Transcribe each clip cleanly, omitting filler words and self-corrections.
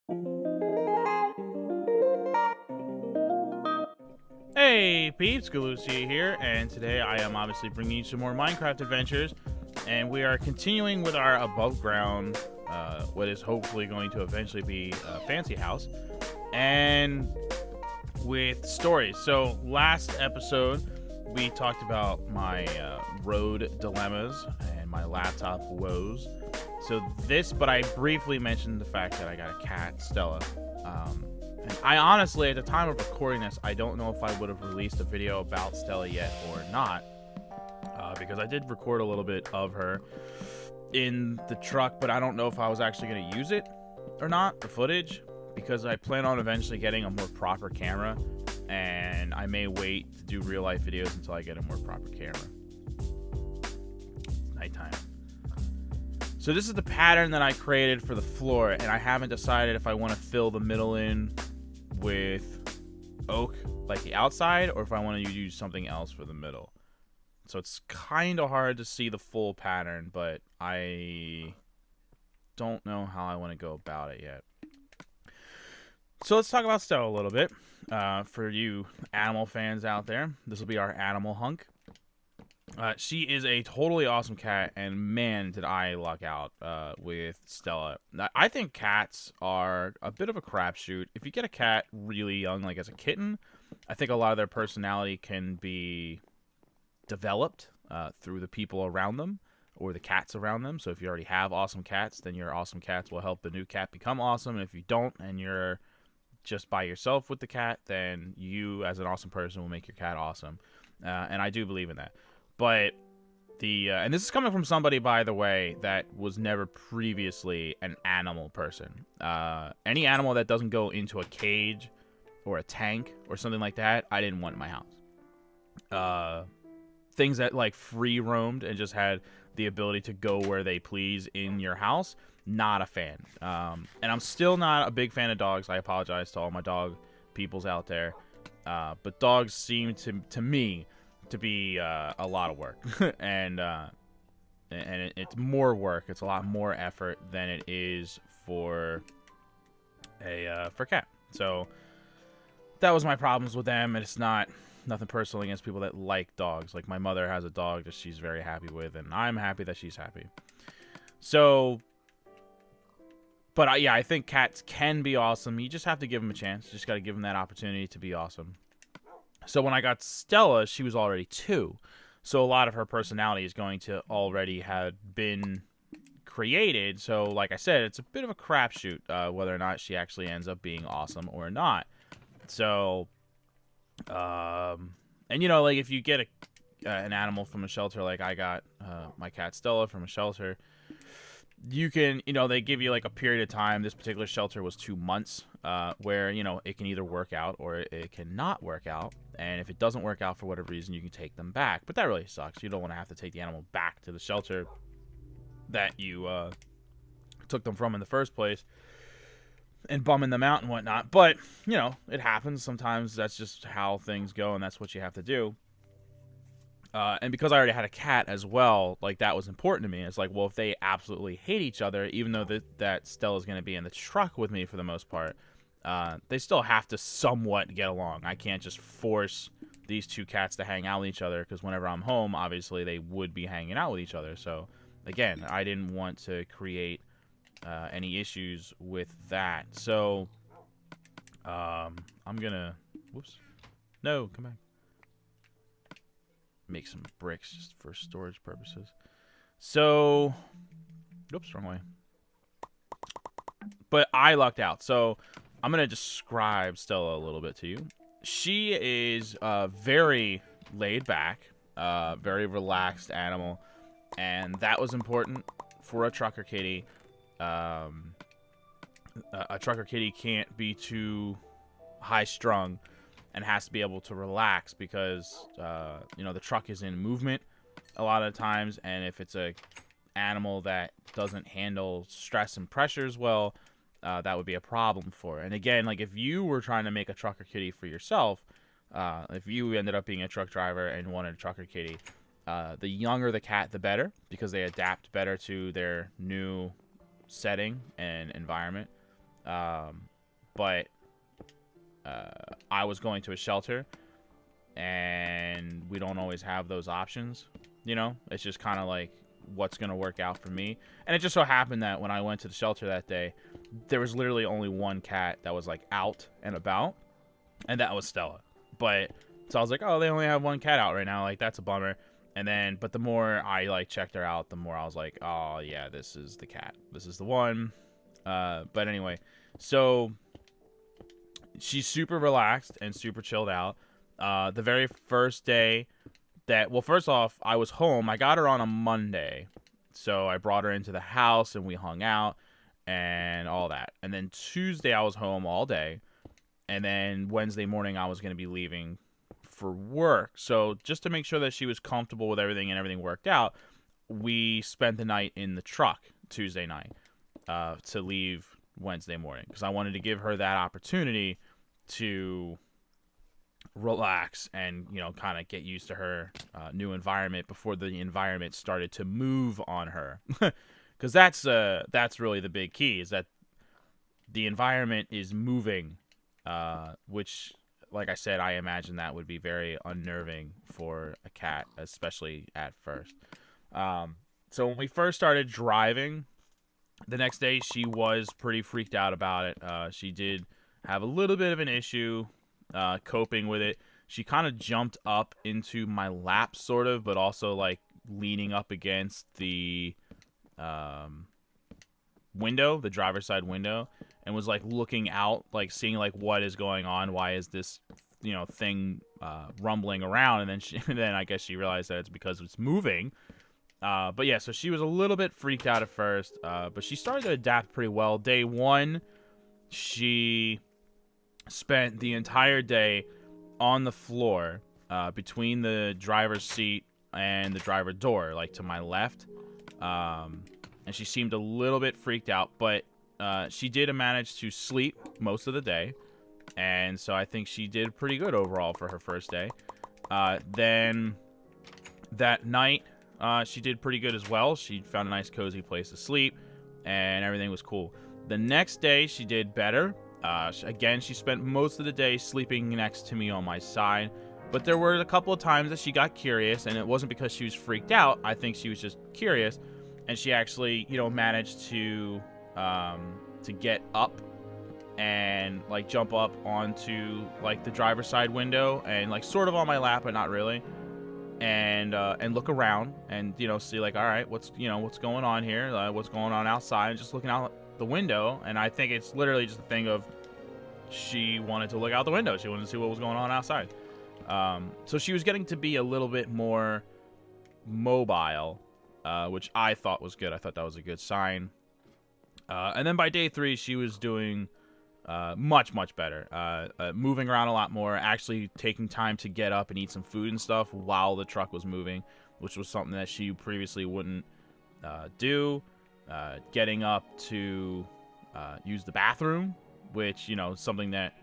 Hey, Peeps Galucia here, and today I am obviously bringing you some more Minecraft Adventures, and we are continuing with our above ground, what is hopefully going to eventually be a fancy house, and with stories. So last episode, we talked about my road dilemmas and my laptop woes. But I briefly mentioned the fact that I got a cat, Stella. And I honestly, at the time of recording this, I don't know if I would have released a video about Stella yet or not, because I did record a little bit of her in the truck, but I don't know if I was actually going to use it or not, the footage, because I plan on eventually getting a more proper camera, and I may wait to do real life videos until I get a more proper camera. Nighttime. So this is the pattern that I created for the floor, and I haven't decided if I want to fill the middle in with oak like the outside, or if I want to use something else for the middle. So it's kind of hard to see the full pattern, but I don't know how I want to go about it yet. So let's talk about Stella a little bit. For you animal fans out there, this will be our animal hunk. She is a totally awesome cat, and man, did I luck out with Stella. I think cats are a bit of a crapshoot. If you get a cat really young, like as a kitten, I think a lot of their personality can be developed through the people around them or the cats around them. So if you already have awesome cats, then your awesome cats will help the new cat become awesome. And if you don't, and you're just by yourself with the cat, then you as an awesome person will make your cat awesome. And I do believe in that. But and this is coming from somebody, by the way, that was never previously an animal person. Any animal that doesn't go into a cage or a tank or something like that, I didn't want in my house. Things that like free roamed and just had the ability to go where they please in your house, not a fan. And I'm still not a big fan of dogs. I apologize to all my dog peoples out there. But dogs seem to me to be a lot of work, and it's more work. It's a lot more effort than it is for a cat. So that was my problems with them, and it's nothing personal against people that like dogs. Like my mother has a dog that she's very happy with, and I'm happy that she's happy. So, but yeah, I think cats can be awesome. You just have to give them a chance. You just got to give them that opportunity to be awesome. So when I got Stella, she was already 2. So a lot of her personality is going to already have been created. So like I said, it's a bit of a crapshoot whether or not she actually ends up being awesome or not. So, and you know, like if you get an animal from a shelter, like I got my cat Stella from a shelter, you can, you know, they give you like a period of time. This particular shelter was 2 months, where, you know, it can either work out or it cannot work out. And if it doesn't work out for whatever reason, you can take them back. But that really sucks. You don't want to have to take the animal back to the shelter that you took them from in the first place and bumming them out and whatnot. But, you know, it happens. Sometimes that's just how things go, and that's what you have to do. And because I already had a cat as well, like that was important to me. It's like, well, if they absolutely hate each other, even though that Stella's going to be in the truck with me for the most part, they still have to somewhat get along. I can't just force these two cats to hang out with each other, because whenever I'm home, obviously they would be hanging out with each other. So again, I didn't want to create any issues with that. So I'm gonna, whoops, no, come back. Make some bricks just for storage purposes. So, oops, wrong way. But I lucked out. So I'm going to describe Stella a little bit to you. She is very laid back, very relaxed animal. And that was important for a trucker kitty. A trucker kitty can't be too high strung and has to be able to relax, because you know, the truck is in movement a lot of times, and if it's a animal that doesn't handle stress and pressures well, that would be a problem for it. And again, like if you were trying to make a trucker kitty for yourself, if you ended up being a truck driver and wanted a trucker kitty, the younger the cat, the better, because they adapt better to their new setting and environment. But I was going to a shelter, and we don't always have those options. You know, it's just kind of like what's going to work out for me. And it just so happened that when I went to the shelter that day, there was literally only one cat that was like out and about, and that was Stella. But so I was like, oh, they only have one cat out right now. Like, that's a bummer. And then, but the more I like checked her out, the more I was like, oh yeah, this is the cat. This is the one. But anyway, so she's super relaxed and super chilled out. The very first day that, well, first off, I was home. I got her on a Monday. So I brought her into the house and we hung out and all that. And then Tuesday I was home all day. And then Wednesday morning I was going to be leaving for work. So just to make sure that she was comfortable with everything and everything worked out, we spent the night in the truck Tuesday night to leave Wednesday morning. Because I wanted to give her that opportunity to relax and, you know, kind of get used to her new environment before the environment started to move on her. Because that's really the big key, is that the environment is moving, which, like I said, I imagine that would be very unnerving for a cat, especially at first. So when we first started driving, the next day she was pretty freaked out about it. She did have a little bit of an issue coping with it. She kind of jumped up into my lap, sort of, but also like leaning up against the window, the driver's side window, and was like looking out, like seeing like what is going on. Why is this, you know, thing rumbling around? And then then I guess she realized that it's because it's moving. But yeah, so she was a little bit freaked out at first, but she started to adapt pretty well. Day one, she spent the entire day on the floor between the driver's seat and the driver door, like to my left. And she seemed a little bit freaked out, but she did manage to sleep most of the day. And so I think she did pretty good overall for her first day. Then that night, she did pretty good as well. She found a nice cozy place to sleep, and everything was cool. The next day, she did better. Again, she spent most of the day sleeping next to me on my side, but there were a couple of times that she got curious, and it wasn't because she was freaked out. I think she was just curious, and she actually, you know, managed to get up and like jump up onto like the driver's side window and like sort of on my lap, but not really, and look around and, you know, see like, all right, what's going on here, what's going on outside, and just looking out the window. And I think it's literally just a thing of she wanted to look out the window. She wanted to see what was going on outside. So she was getting to be a little bit more mobile, which I thought was good. I thought that was a good sign. And then by day 3, she was doing much better, moving around a lot more, actually taking time to get up and eat some food and stuff while the truck was moving, which was something that she previously wouldn't do. Getting up to use the bathroom, which, you know, something that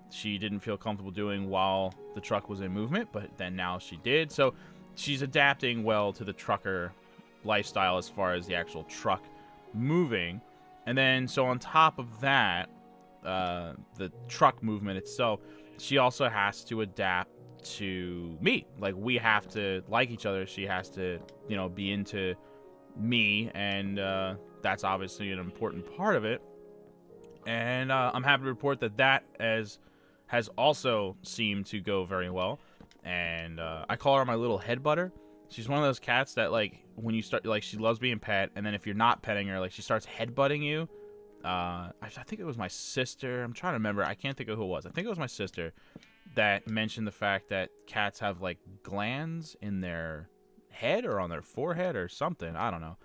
she didn't feel comfortable doing while the truck was in movement, but then now she did. So she's adapting well to the trucker lifestyle as far as the actual truck moving. And then, so on top of that, the truck movement itself, she also has to adapt to me. Like, we have to like each other. She has to, you know, be into me, and that's obviously an important part of it. And I'm happy to report that has also seemed to go very well. And I call her my little head butter. She's one of those cats that, like, when you start, like, she loves being pet, and then if you're not petting her, like, she starts headbutting you. I think it was my sister. I'm trying to remember. I can't think of who it was. I think it was my sister that mentioned the fact that cats have, like, glands in their head or on their forehead or something. I don't know.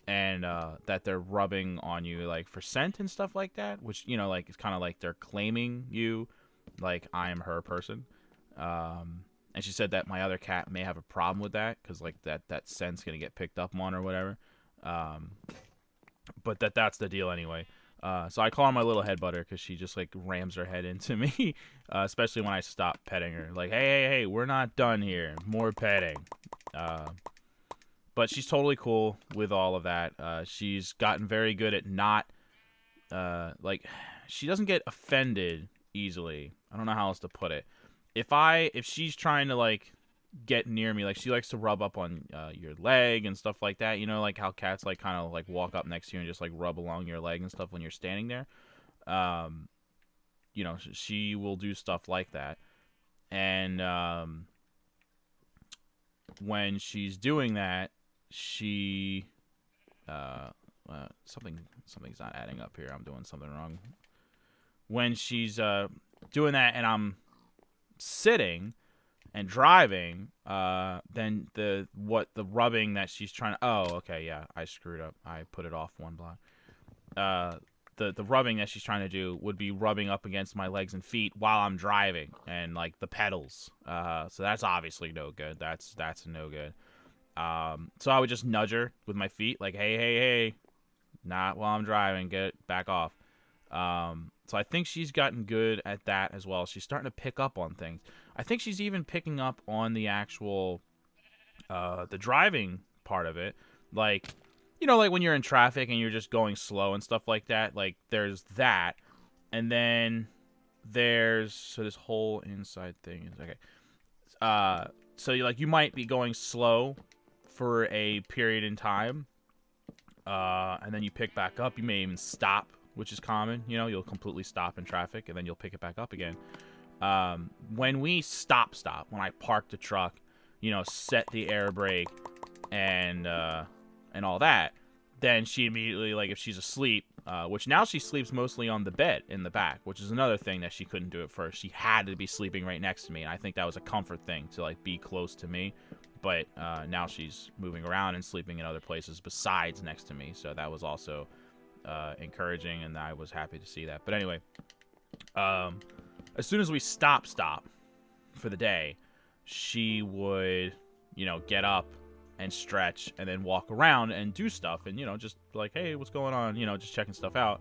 And that they're rubbing on you, like, for scent and stuff like that, which, you know, like, it's kind of like they're claiming you, like, I am her person. And she said that my other cat may have a problem with that because, like, that scent's going to get picked up on or whatever. But that's the deal anyway. So I call her my little head butter because she just, like, rams her head into me, especially when I stop petting her. Like, hey, we're not done here. More petting. But she's totally cool with all of that. She's gotten very good at not, like, she doesn't get offended easily. I don't know how else to put it. If she's trying to like get near me, like she likes to rub up on your leg and stuff like that. You know, like how cats like kind of like walk up next to you and just like rub along your leg and stuff when you're standing there. You know, she will do stuff like that. And when she's doing that, she something's not adding up here. I'm doing something wrong. When she's doing that and I'm sitting and driving, then the rubbing that she's trying to... Oh, okay, yeah, I screwed up. I put it off one block. The rubbing that she's trying to do would be rubbing up against my legs and feet while I'm driving and like the pedals. So that's obviously no good. That's no good. So I would just nudge her with my feet, like, hey, not while I'm driving. Get back off. So I think she's gotten good at that as well. She's starting to pick up on things. I think she's even picking up on the actual, the driving part of it. Like, you know, like when you're in traffic and you're just going slow and stuff like that. Like, there's that. And then there's, so this whole inside thing is, okay. So you might be going slow for a period in time. And then you pick back up. You may even stop, which is common. You know, you'll completely stop in traffic and then you'll pick it back up again. When we stop, when I park the truck, you know, set the air brake and all that, then she immediately, like, if she's asleep, which now she sleeps mostly on the bed in the back, which is another thing that she couldn't do at first. She had to be sleeping right next to me, and I think that was a comfort thing to, like, be close to me. But now she's moving around and sleeping in other places besides next to me, so that was also encouraging, and I was happy to see that. But anyway, as soon as we stop for the day, she would, you know, get up and stretch and then walk around and do stuff and, you know, just like, hey, what's going on? You know, just checking stuff out.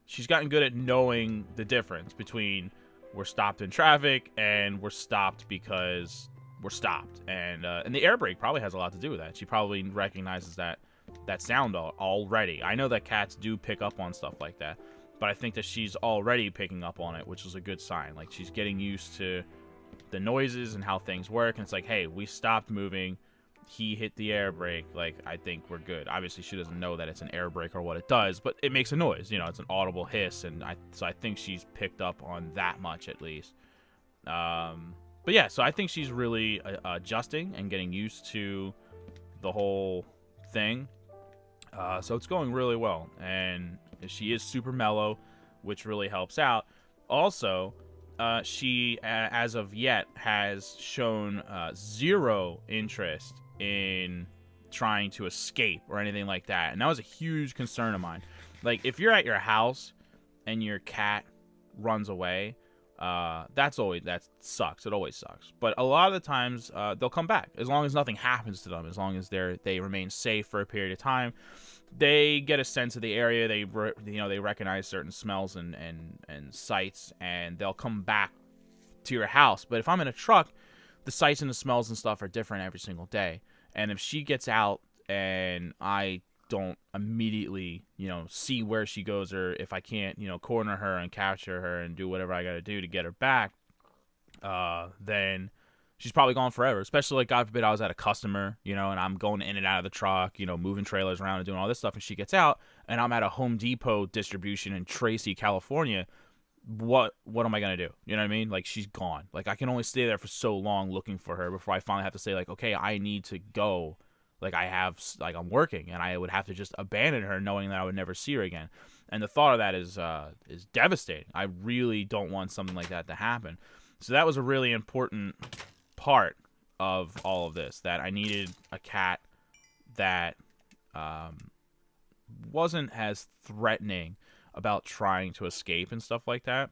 She's gotten good at knowing the difference between we're stopped in traffic and we're stopped because we're stopped. And the air brake probably has a lot to do with that. She probably recognizes that sound already. I know that cats do pick up on stuff like that, but I think that she's already picking up on it, which is a good sign. Like, she's getting used to the noises and how things work, and it's like, hey, we stopped moving, he hit the air brake, like, I think we're good. Obviously she doesn't know that it's an air brake or what it does, but it makes a noise, you know, it's an audible hiss, and so I think she's picked up on that much at least. But yeah, so I think she's really adjusting and getting used to the whole thing. So it's going really well, and she is super mellow, which really helps out. Also, she, as of yet, has shown zero interest in trying to escape or anything like that. And that was a huge concern of mine. Like, if you're at your house and your cat runs away, that sucks. It always sucks. But a lot of the times, they'll come back. As long as nothing happens to them, as long as they remain safe for a period of time. They get a sense of the area. They recognize certain smells and sights, and they'll come back to your house. But if I'm in a truck, the sights and the smells and stuff are different every single day. And if she gets out and I don't immediately, you know, see where she goes, or if I can't, you know, corner her and capture her and do whatever I got to do to get her back, then she's probably gone forever. Especially, like, God forbid I was at a customer, you know, and I'm going in and out of the truck, you know, moving trailers around and doing all this stuff, and she gets out, and I'm at a Home Depot distribution in Tracy, California. What am I gonna do? You know what I mean? Like, she's gone. Like, I can only stay there for so long looking for her before I finally have to say, like, okay, I need to go. Like, I'm working, and I would have to just abandon her knowing that I would never see her again. And the thought of that is devastating. I really don't want something like that to happen. So that was a really important part of all of this, that I needed a cat that wasn't as threatening about trying to escape and stuff like that.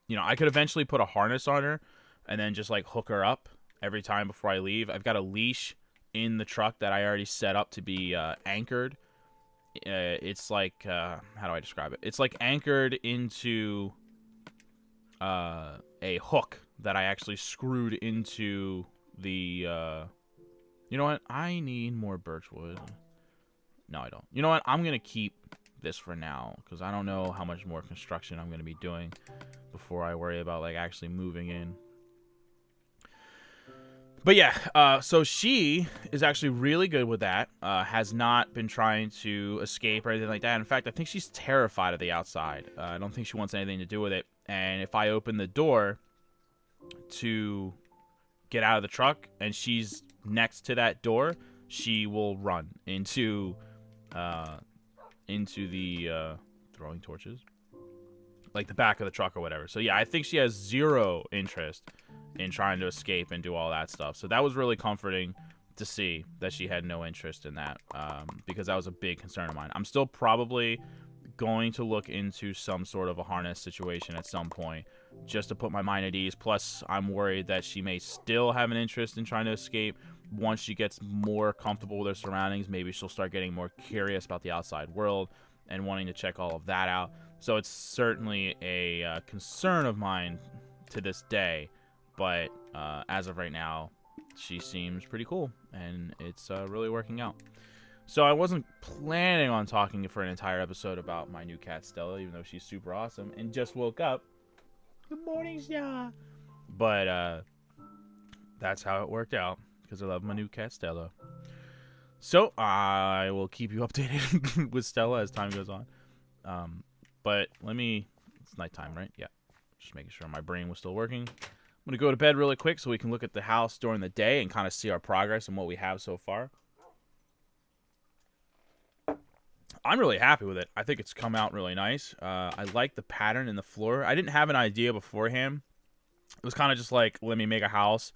You know, I could eventually put a harness on her and then just, like, hook her up every time before I leave. I've got a leash in the truck that I already set up to be anchored. It's like, how do I describe it? It's like anchored into a hook that I actually screwed into the, you know what? I need more birch wood. No, I don't. You know what? I'm going to keep this for now because I don't know how much more construction I'm going to be doing before I worry about, like, actually moving in. But yeah, so she is actually really good with that. Has not been trying to escape or anything like that. In fact, I think she's terrified of the outside. I don't think she wants anything to do with it. And if I open the door to get out of the truck and she's next to that door, she will run into the throwing torches, like the back of the truck or whatever. So yeah, I think she has zero interest in trying to escape and do all that stuff. So that was really comforting to see that she had no interest in that, because that was a big concern of mine. I'm still probably going to look into some sort of a harness situation at some point just to put my mind at ease. Plus, I'm worried that she may still have an interest in trying to escape. Once she gets more comfortable with her surroundings, maybe she'll start getting more curious about the outside world and wanting to check all of that out. So it's certainly a concern of mine to this day. But as of right now, she seems pretty cool, and it's really working out. So I wasn't planning on talking for an entire episode about my new cat, Stella, even though she's super awesome and just woke up. Good morning, Stella. But that's how it worked out, because I love my new cat, Stella. So I will keep you updated with Stella as time goes on. But it's nighttime, right? Yeah. Just making sure my brain was still working. I'm going to go to bed really quick so we can look at the house during the day and kind of see our progress and what we have so far. I'm really happy with it. I think it's come out really nice. I like the pattern in the floor. I didn't have an idea beforehand. It was kind of just like, let me make a house.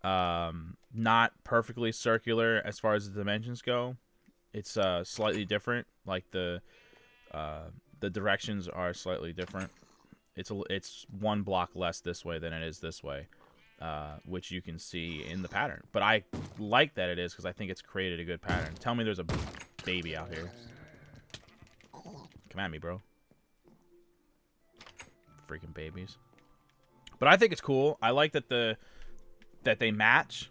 Not perfectly circular as far as the dimensions go. It's slightly different. Like the directions are slightly different. It's one block less this way than it is this way, which you can see in the pattern. But I like that it is because I think it's created a good pattern. Tell me there's a baby out here. Come at me, bro. Freaking babies. But I think it's cool. I like that that they match.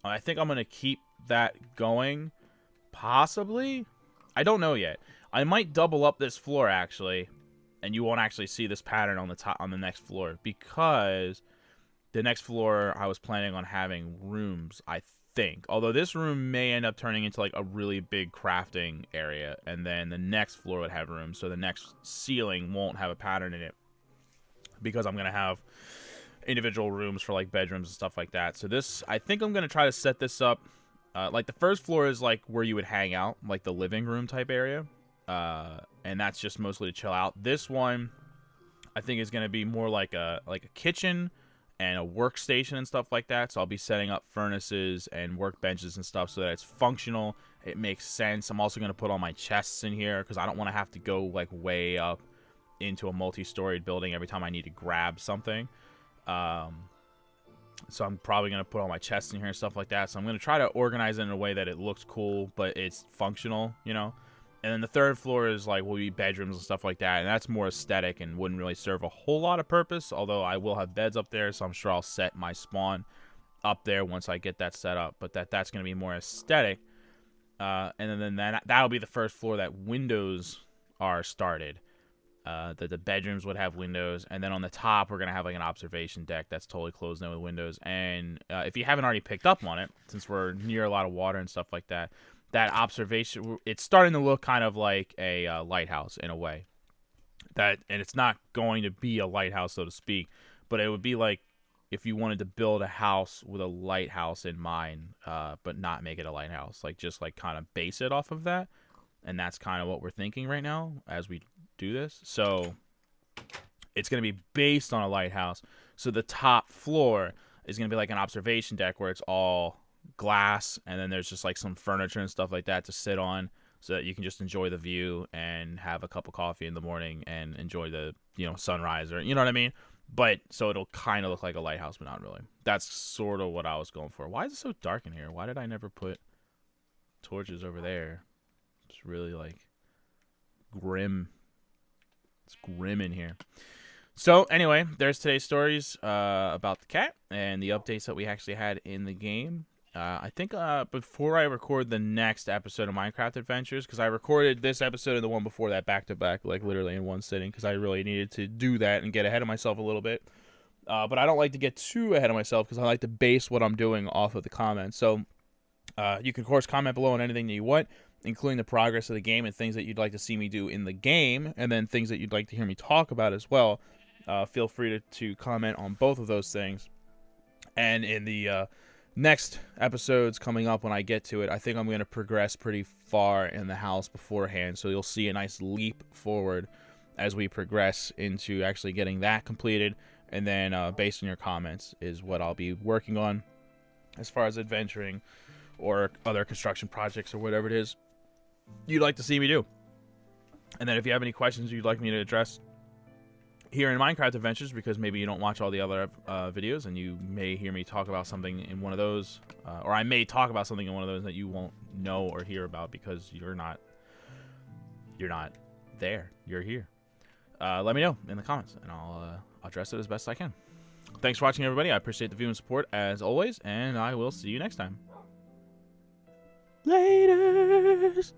I think I'm gonna keep that going. Possibly. I don't know yet. I might double up this floor actually. And you won't actually see this pattern on the next floor, because the next floor I was planning on having rooms, I think. Although this room may end up turning into like a really big crafting area, and then the next floor would have rooms, so the next ceiling won't have a pattern in it, because I'm gonna have individual rooms for like bedrooms and stuff like that. So this, I think I'm gonna try to set this up. Like the first floor is like where you would hang out, like the living room type area. And that's just mostly to chill out. This one, I think, is going to be more like a kitchen and a workstation and stuff like that. So I'll be setting up furnaces and workbenches and stuff so that it's functional. It makes sense. I'm also going to put all my chests in here because I don't want to have to go like way up into a multi-storied building every time I need to grab something. So I'm probably going to put all my chests in here and stuff like that. So I'm going to try to organize it in a way that it looks cool, but it's functional, you know. And then the third floor is like will be bedrooms and stuff like that, and that's more aesthetic and wouldn't really serve a whole lot of purpose. Although I will have beds up there, so I'm sure I'll set my spawn up there once I get that set up. But that's going to be more aesthetic. And then that'll be the first floor that windows are started. That the bedrooms would have windows, and then on the top we're gonna have like an observation deck that's totally closed in with windows. And if you haven't already picked up on it, since we're near a lot of water and stuff like that. That observation, it's starting to look kind of like a lighthouse in a way. And it's not going to be a lighthouse, so to speak, but it would be like if you wanted to build a house with a lighthouse in mind, but not make it a lighthouse, like just like kind of base it off of that. And that's kind of what we're thinking right now as we do this. So it's going to be based on a lighthouse. So the top floor is going to be like an observation deck where it's all glass, and then there's just like some furniture and stuff like that to sit on so that you can just enjoy the view and have a cup of coffee in the morning and enjoy the, you know, sunrise, or you know what I mean. But so it'll kind of look like a lighthouse, but not really. That's sort of what I was going for. Why is it so dark in here? Why did I never put torches over there? It's really like grim. It's grim in here. So anyway, there's today's stories about the cat and the updates that we actually had in the game. I think before I record the next episode of Minecraft Adventures, because I recorded this episode and the one before that back to back, like literally in one sitting, because I really needed to do that and get ahead of myself a little bit. But I don't like to get too ahead of myself because I like to base what I'm doing off of the comments. So you can, of course, comment below on anything that you want, including the progress of the game and things that you'd like to see me do in the game, and then things that you'd like to hear me talk about as well. Feel free to comment on both of those things. And in the next episodes coming up when I get to it, I think I'm going to progress pretty far in the house beforehand, so you'll see a nice leap forward as we progress into actually getting that completed. And then based on your comments is what I'll be working on as far as adventuring or other construction projects or whatever it is you'd like to see me do. And then if you have any questions you'd like me to address here in Minecraft Adventures, because maybe you don't watch all the other videos and you may hear me talk about something in one of those, or I may talk about something in one of those that you won't know or hear about because you're not there. You're here. Let me know in the comments and I'll address it as best I can. Thanks for watching, everybody. I appreciate the viewing support as always, and I will see you next time. Laters!